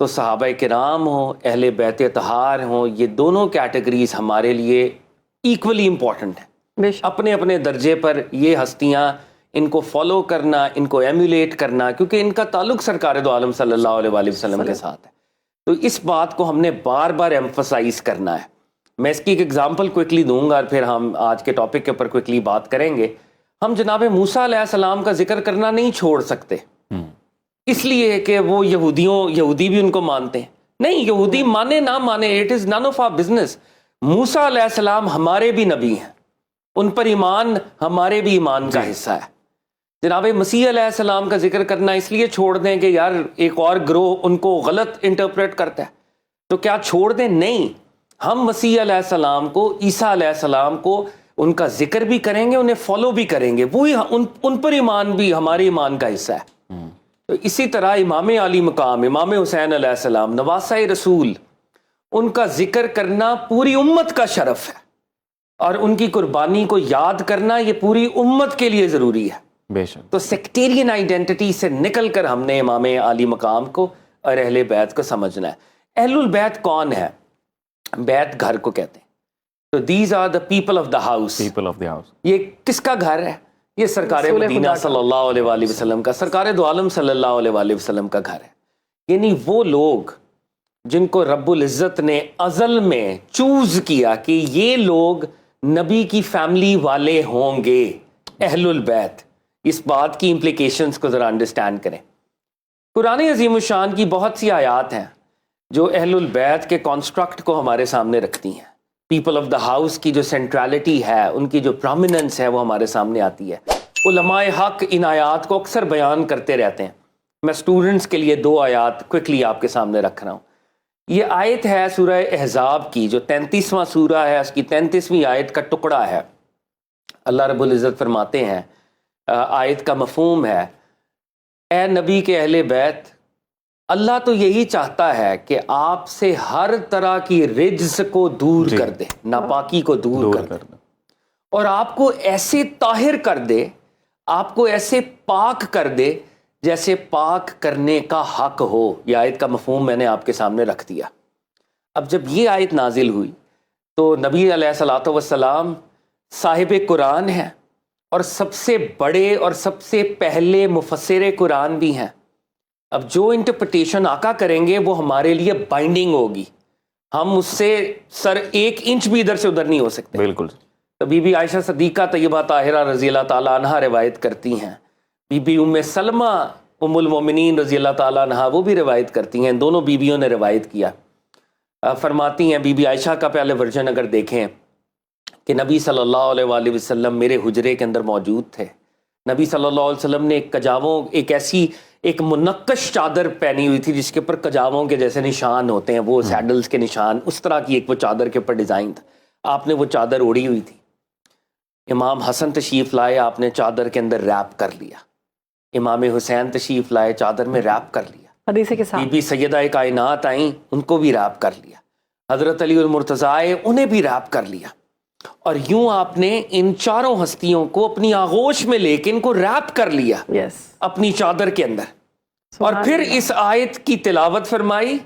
تو صحابہ کرام ہوں، اہل بیت اطہار ہوں، یہ دونوں کیٹیگریز ہمارے لیے ایکولی امپورٹنٹ ہیں بے شک. اپنے اپنے درجے پر. یہ ہستیاں، ان کو فالو کرنا، ان کو ایمولیٹ کرنا، کیونکہ ان کا تعلق سرکار دو عالم صلی اللہ علیہ وآلہ وسلم کے ساتھ ہے. تو اس بات کو ہم نے بار بار ایمفسائز کرنا ہے. میں اس کی ایک ایگزامپل کوئکلی دوں گا اور پھر ہم آج کے ٹاپک کے اوپر کوئکلی بات کریں گے. ہم جناب موسیٰ علیہ السلام کا ذکر کرنا نہیں چھوڑ سکتے اس لیے کہ وہ یہودی بھی ان کو مانتے ہیں. نہیں، یہودی مانے نہ مانے، it is none of our business. موسیٰ علیہ السلام ہمارے بھی نبی ہیں، ان پر ایمان ہمارے بھی ایمان کا حصہ ہے. جناب مسیح علیہ السلام کا ذکر کرنا اس لیے چھوڑ دیں کہ یار ایک اور گروہ ان کو غلط انٹرپریٹ کرتا ہے تو کیا چھوڑ دیں؟ نہیں، ہم مسیح علیہ السلام کو، عیسیٰ علیہ السلام کو، ان کا ذکر بھی کریں گے، انہیں فالو بھی کریں گے. وہی ان پر ایمان بھی ہمارے ایمان کا حصہ ہے. تو اسی طرح امام علی مقام، امام حسین علیہ السلام، نواسہ رسول، ان کا ذکر کرنا پوری امت کا شرف ہے، اور ان کی قربانی کو یاد کرنا یہ پوری امت کے لیے ضروری ہے. بے شک. تو سیکٹیرین آئیڈینٹی سے نکل کر ہم نے امام علی مقام کو اور اہل بیت کو سمجھنا ہے. اہل البیت کون ہے؟ بیت گھر کو کہتے ہیں. تو these are the people of the house. People of the house. یہ کس کا گھر ہے؟ یہ سرکار مدینہ صلی اللہ علیہ وآلہ وسلم کا، سرکار دو عالم صلی اللہ علیہ وآلہ وسلم کا گھر ہے. یعنی وہ لوگ جن کو رب العزت نے ازل میں چوز کیا کہ یہ لوگ نبی کی فیملی والے ہوں گے، اہل البیت. اس بات کی امپلیکیشنز کو ذرا انڈرسٹینڈ کریں. قرآن عظیم الشان کی بہت سی آیات ہیں جو اہل البیت کے کانسٹرکٹ کو ہمارے سامنے رکھتی ہیں. پیپل آف دا ہاؤس کی جو سینٹرالٹی ہے، ان کی جو پرومیننس ہے، وہ ہمارے سامنے آتی ہے. علماء حق ان آیات کو اکثر بیان کرتے رہتے ہیں. میں اسٹوڈنٹس کے لیے 2 آیات کوئکلی آپ کے سامنے رکھ رہا ہوں. یہ آیت ہے سورہ احزاب کی، جو 33واں سورہ ہے، اس کی 33ویں آیت کا ٹکڑا ہے. اللہ رب العزت فرماتے ہیں، آیت کا مفہوم ہے، اے نبی کے اہل بیت، اللہ تو یہی چاہتا ہے کہ آپ سے ہر طرح کی رجس کو دور کر دے، ناپاکی کو دور کر دے، اور آپ کو ایسے طاہر کر دے، آپ کو ایسے پاک کر دے جیسے پاک کرنے کا حق ہو. یہ آیت کا مفہوم میں نے آپ کے سامنے رکھ دیا. اب جب یہ آیت نازل ہوئی تو نبی علیہ الصلوۃ والسلام صاحب قرآن ہیں اور سب سے بڑے اور سب سے پہلے مفسر قرآن بھی ہیں. اب جو انٹرپریٹیشن آقا کریں گے وہ ہمارے لیے بائنڈنگ ہوگی، ہم اس سے سر 1 انچ بھی ادھر سے ادھر نہیں ہو سکتے. بالکل. تو بی بی عائشہ صدیقہ طیبہ طاہرہ رضی اللہ تعالیٰ عنہ روایت کرتی ہیں. بی بی ام سلمہ ام المومنین رضی اللہ تعالیٰ عنہ وہ بھی روایت کرتی ہیں. دونوں بیویوں نے روایت کیا. فرماتی ہیں بی بی عائشہ کا پہلے ورژن اگر دیکھیں کہ نبی صلی اللہ علیہ وآلہ وسلم میرے حجرے کے اندر موجود تھے. نبی صلی اللہ علیہ وسلم نے ایک منقش چادر پہنی ہوئی تھی جس کے اوپر کجاووں کے جیسے نشان ہوتے ہیں، وہ سیڈلز کے نشان، اس طرح کی ایک وہ چادر کے اوپر ڈیزائن تھا. آپ نے وہ چادر اوڑھی ہوئی تھی. امام حسن تشریف لائے، آپ نے چادر کے اندر ریپ کر لیا. امام حسین تشریف لائے، چادر میں ریپ کر لیا. حدیث کے ساتھ بی بی سیدہ کائنات آئیں، ان کو بھی ریپ کر لیا. حضرت علی المرتضیٰ آئے، انہیں بھی ریپ کر لیا. اور یوں آپ نے ان چاروں ہستیوں کو اپنی آغوش میں لے کے ان کو ریپ کر لیا اپنی چادر کے اندر. اور پھر اس آیت کی تلاوت فرمائی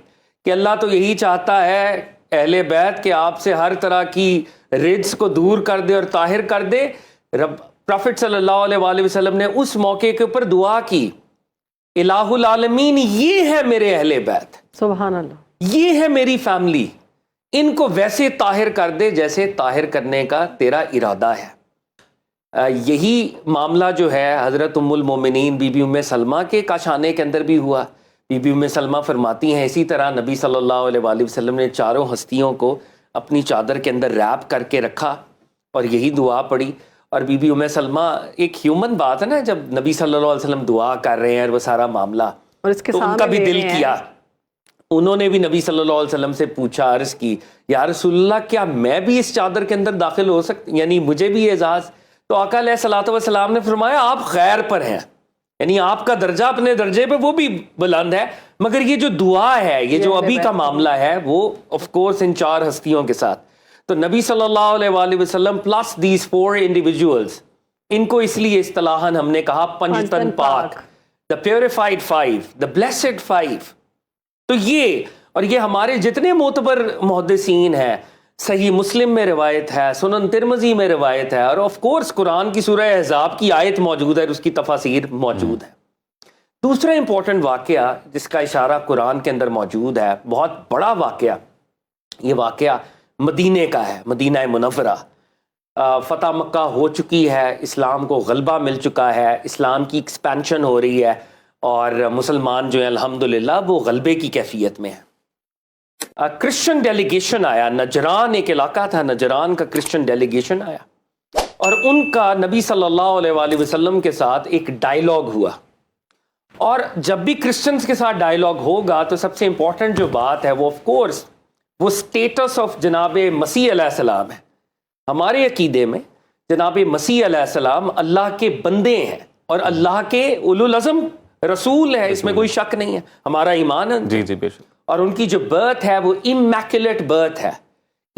کہ اللہ تو یہی چاہتا ہے اہل بیت کہ آپ سے ہر طرح کی رجس کو دور کر دے اور طاہر کر دے. پروفٹ صلی اللہ علیہ وآلہ وسلم نے اس موقع کے اوپر دعا کی، الہ العالمین یہ ہے میرے اہل بیت، سبحان اللہ، یہ ہے میری فیملی، ان کو ویسے طاہر کر دے جیسے طاہر کرنے کا تیرا ارادہ ہے. یہی معاملہ جو ہے حضرت ام المومنین بی بی ام سلمہ کے کاشانے کے اندر بھی ہوا. بی بی ام سلمہ فرماتی ہیں اسی طرح نبی صلی اللہ علیہ وآلہ وسلم نے چاروں ہستیوں کو اپنی چادر کے اندر ریپ کر کے رکھا اور یہی دعا پڑھی. اور بی بی ام سلمہ، ایک ہیومن بات ہے نا، جب نبی صلی اللہ علیہ وسلم دعا کر رہے ہیں اور وہ سارا معاملہ، اور اس کے تو ان کا بھی دل کیا. انہوں نے بھی نبی صلی اللہ علیہ وسلم سے پوچھا، عرض کی یا رسول اللہ کیا میں بھی اس چادر کے اندر داخل ہو سکتی، یعنی مجھے بھی اعزاز؟ تو آقا علیہ الصلوۃ والسلام نے فرمایا آپ خیر پر ہیں، یعنی آپ کا درجہ اپنے درجے پہ وہ بھی بلند ہے، مگر یہ جو دعا ہے، یہ جو ابھی کا معاملہ ہے، وہ آف کورس ان 4 ہستیوں کے ساتھ. تو نبی صلی اللہ علیہ وآلہ وسلم پلس دیز 4 انڈیویجولز، ان کو اس لیے اصطلاحاً ہم نے کہا پنجتن پاک، دا پیوریفائڈ 5، دا بلیسڈ 5. تو یہ ہمارے جتنے معتبر محدثین ہیں، صحیح مسلم میں روایت ہے، سنن ترمذی میں روایت ہے، اور آف کورس قرآن کی سورہ احزاب کی آیت موجود ہے اور اس کی تفاسیر موجود ہے۔ دوسرا امپورٹنٹ واقعہ جس کا اشارہ قرآن کے اندر موجود ہے، بہت بڑا واقعہ، یہ واقعہ مدینے کا ہے، مدینہ منورہ۔ فتح مکہ ہو چکی ہے، اسلام کو غلبہ مل چکا ہے، اسلام کی ایکسپینشن ہو رہی ہے، اور مسلمان جو ہیں الحمدللہ وہ غلبے کی کیفیت میں ہیں۔ کرسچن ڈیلیگیشن آیا، نجران ایک علاقہ تھا، نجران کا کرسچن ڈیلیگیشن آیا، اور ان کا نبی صلی اللہ علیہ وآلہ وسلم کے ساتھ ایک ڈائیلاگ ہوا۔ اور جب بھی کرسچنز کے ساتھ ڈائیلاگ ہوگا تو سب سے امپورٹنٹ جو بات ہے وہ آف کورس وہ سٹیٹس آف جناب مسیح علیہ السلام ہے۔ ہمارے عقیدے میں جناب مسیح علیہ السلام اللہ کے بندے ہیں اور اللہ کے اولو العزم رسول ہے، اس میں کوئی شک نہیں ہے، ہمارا ایمان ہے۔ جی بے شک۔ اور ان کی جو برتھ ہے وہ امیکولیٹ برتھ ہے،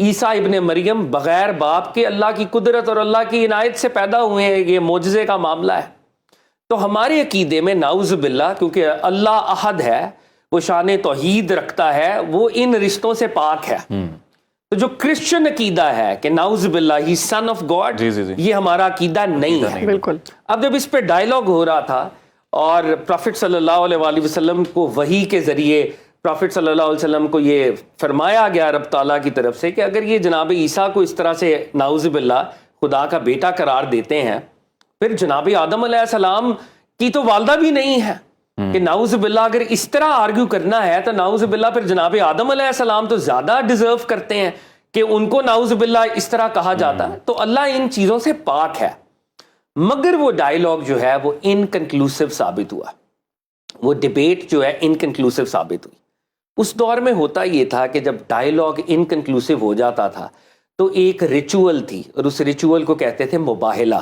عیسیٰ ابن مریم بغیر باپ کے اللہ کی قدرت اور اللہ کی عنایت سے پیدا ہوئے ہیں، یہ معجزے کا معاملہ ہے۔ تو ہمارے عقیدے میں نعوذ باللہ، کیونکہ اللہ احد ہے، وہ شان توحید رکھتا ہے، وہ ان رشتوں سے پاک ہے۔ تو جو کرسچن عقیدہ ہے کہ نعوذ باللہ ہی سن آف گاڈ، یہ ہمارا عقیدہ نہیں ہے۔ بالکل۔ اب جب اس پہ ڈائیلاگ ہو رہا تھا اور پروفٹ صلی اللہ علیہ وآلہ وسلم کو وحی کے ذریعے پروفٹ صلی اللہ علیہ وسلم کو یہ فرمایا گیا رب تعالیٰ کی طرف سے کہ اگر یہ جناب عیسیٰ کو اس طرح سے نعوذ باللہ خدا کا بیٹا قرار دیتے ہیں، پھر جناب آدم علیہ السلام کی تو والدہ بھی نہیں ہے، کہ نعوذ باللہ اگر اس طرح آرگیو کرنا ہے تو نعوذ باللہ پھر جناب آدم علیہ السلام تو زیادہ ڈیزرو کرتے ہیں کہ ان کو نعوذ باللہ اس طرح کہا جاتا ہے۔ تو اللہ ان چیزوں سے پاک ہے، مگر وہ ڈائیلاگ جو ہے وہ انکنکلوسیو ثابت ہوا، وہ ڈیبیٹ جو ہے انکنکلوسیو ثابت ہوئی۔ اس دور میں ہوتا یہ تھا کہ جب ڈائیلاگ انکنکلوسیو ہو جاتا تھا تو ایک ریچول تھی، اور اس ریچول کو کہتے تھے مباہلہ۔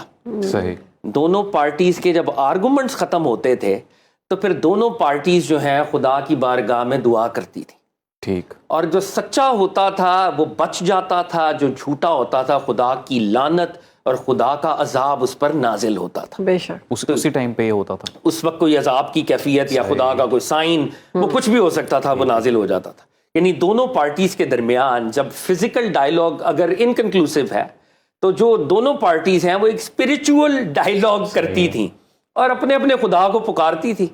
صحیح۔ دونوں پارٹیز کے جب آرگومنٹس ختم ہوتے تھے تو پھر دونوں پارٹیز جو ہیں خدا کی بارگاہ میں دعا کرتی تھی، ٹھیک، اور جو سچا ہوتا تھا وہ بچ جاتا تھا، جو جھوٹا ہوتا تھا خدا کی لعنت اور خدا کا عذاب اس پر نازل ہوتا تھا۔ بے شک۔ اسی ٹائم پہ یہ ہوتا تھا، اس وقت کوئی عذاب کی کیفیت یا خدا کا کوئی سائن، وہ کچھ بھی ہو سکتا تھا، وہ نازل ہو جاتا تھا۔ یعنی دونوں پارٹیز کے درمیان جب فزیکل ڈائیلاگ اگر انکنکلوسیو ہے تو جو دونوں پارٹیز ہیں وہ ایک اسپرچول ڈائیلاگ کرتی تھیں اور اپنے اپنے خدا کو پکارتی تھی۔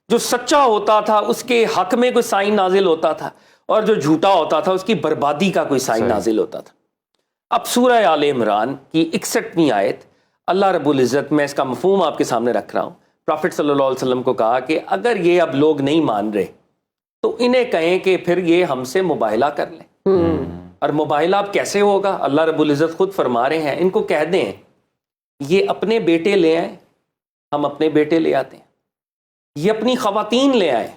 جو سچا ہوتا تھا اس کے حق میں کوئی سائن نازل ہوتا تھا، اور جو جھوٹا ہوتا تھا اس کی بربادی کا کوئی سائن نازل ہوتا تھا۔ اب سورہ آل عمران کی 61ویں آیت، اللہ رب العزت، میں اس کا مفہوم آپ کے سامنے رکھ رہا ہوں، پروفٹ صلی اللہ علیہ وسلم کو کہا کہ اگر یہ اب لوگ نہیں مان رہے تو انہیں کہیں کہ پھر یہ ہم سے مباہلہ کر لیں۔ اور مباہلہ اب کیسے ہوگا؟ اللہ رب العزت خود فرما رہے ہیں، ان کو کہہ دیں یہ اپنے بیٹے لے آئیں، ہم اپنے بیٹے لے آتے ہیں، یہ اپنی خواتین لے آئیں،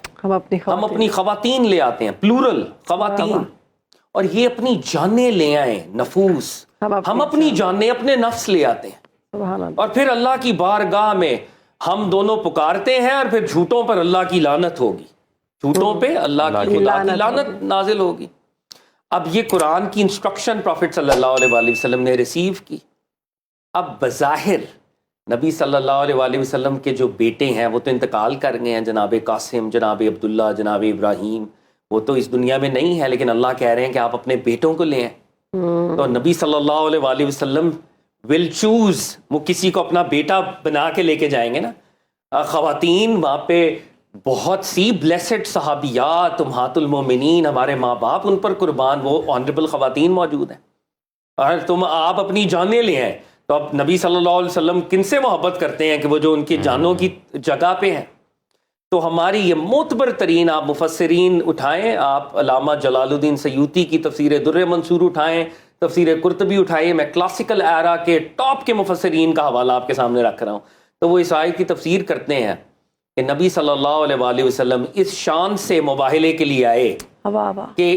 ہم اپنی خواتین لے آتے ہیں، پلورل خواتین، اور یہ اپنی جانیں لے آئیں، نفوس، ہم اپنی جانیں، اپنے نفس لے آتے ہیں، اور پھر اللہ کی بارگاہ میں ہم دونوں پکارتے ہیں، اور پھر جھوٹوں پر اللہ کی لعنت ہوگی، جھوٹوں پہ اللہ کی خدا کی لعنت نازل ہوگی۔ اب یہ قرآن کی انسٹرکشن پروفٹ صلی اللہ علیہ وآلہ وسلم نے ریسیو کی۔ اب بظاہر نبی صلی اللہ علیہ وآلہ وسلم کے جو بیٹے ہیں وہ تو انتقال کر گئے ہیں، جناب قاسم، جناب عبداللہ، جناب ابراہیم، وہ تو اس دنیا میں نہیں ہے، لیکن اللہ کہہ رہے ہیں کہ آپ اپنے بیٹوں کو لے آئیں۔ تو نبی صلی اللہ علیہ وآلہ وسلم ول چوز، وہ کسی کو اپنا بیٹا بنا کے لے کے جائیں گے نا۔ خواتین وہاں پہ بہت سی بلیسڈ صحابیات، امہات المومنین، ہمارے ماں باپ ان پر قربان، وہ آنریبل خواتین موجود ہیں، اور تم آپ اپنی جانیں لے آئیں۔ تو اب نبی صلی اللہ علیہ وسلم کن سے محبت کرتے ہیں کہ وہ جو ان کی جانوں کی جگہ پہ ہیں؟ تو ہماری یہ معتبر ترین آپ مفسرین اٹھائیں، آپ علامہ جلال الدین سیوطی کی تفسیر در منصور اٹھائیں، تفسیر قرطبی اٹھائیں، میں کلاسیکل ایرا کے ٹاپ کے مفسرین کا حوالہ آپ کے سامنے رکھ رہا ہوں، تو وہ اس آیت کی تفسیر کرتے ہیں کہ نبی صلی اللہ علیہ وآلہ وسلم اس شان سے مباہلے کے لیے آئے کہ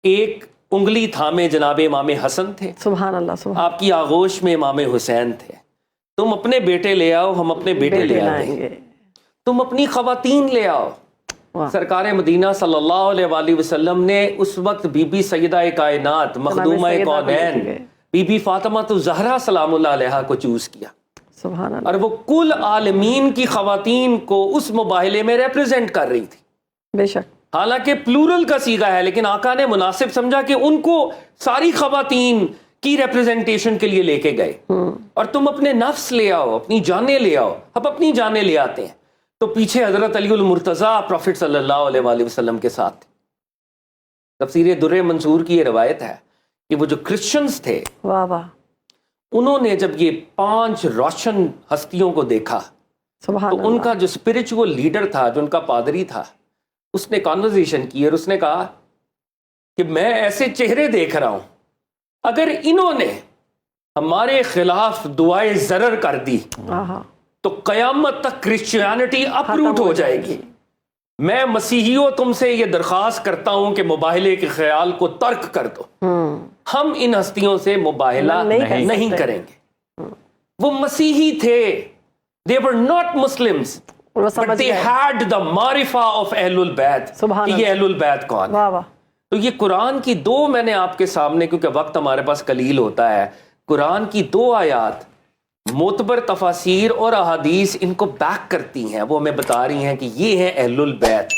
ایک انگلی تھامے جناب امام حسن تھے، سبحان اللہ، سبحان، آپ کی آغوش میں امام حسین تھے، تم اپنے بیٹے لے آؤ، ہم اپنے بیٹے لے آئیں گے، تم اپنی خواتین لے آؤ۔ سرکار مدینہ صلی اللہ علیہ وآلہ وسلم نے اس وقت بی بی سیدہ کائنات، مخدومہ کونین، بی بی فاطمہ الزہرا سلام اللہ علیہا کو چوز کیا، سبحان اللہ، اور وہ کل عالمین کی خواتین کو اس مباہلے میں ریپرزینٹ کر رہی تھی۔ بے شک۔ حالانکہ پلورل کا سیغہ ہے، لیکن آقا نے مناسب سمجھا کہ ان کو ساری خواتین کی ریپرزنٹیشن کے لیے لے کے گئے، اور تم اپنے نفس لے آؤ، اپنی جانیں لے آؤ. اب اپنی جانیں لے آتے ہیں تو پیچھے حضرت علی المرتضیٰ پروفٹ صلی اللہ علیہ وآلہ وسلم کے ساتھ. تفسیر در منصور کی یہ روایت ہے کہ وہ جو کرسچنز تھے، واہ واہ، انہوں نے جب یہ 5 روشن ہستیوں کو دیکھا سبحان تو ان اللہ. کا جو اسپرچول لیڈر تھا، جو ان کا پادری تھا، اس نے کانورزیشن کی اور اس نے کہا کہ میں ایسے چہرے دیکھ رہا ہوں، اگر انہوں نے ہمارے خلاف دعائے ضرر کر دی آہا، تو قیامت تک کرسچینٹی اپروٹ ہو جائے گی. میں مسیحیوں تم سے یہ درخواست کرتا ہوں کہ مباہلے کے خیال کو ترک کر دو. ہم ان ہستیوں سے مباہلہ نہیں کریں گے. وہ مسیحی تھے، they were not Muslims, but they had the معرفہ of اہل البیت، کہ یہ اہل البیت کون ہے. واہ واہ. تو یہ قرآن کی 2 میں نے آپ کے سامنے، کیونکہ وقت ہمارے پاس قلیل ہوتا ہے، قرآن کی 2 آیات معتبر تفاسیر اور احادیث ان کو بیک کرتی ہیں، وہ ہمیں بتا رہی ہیں کہ یہ ہیں اہل البیت.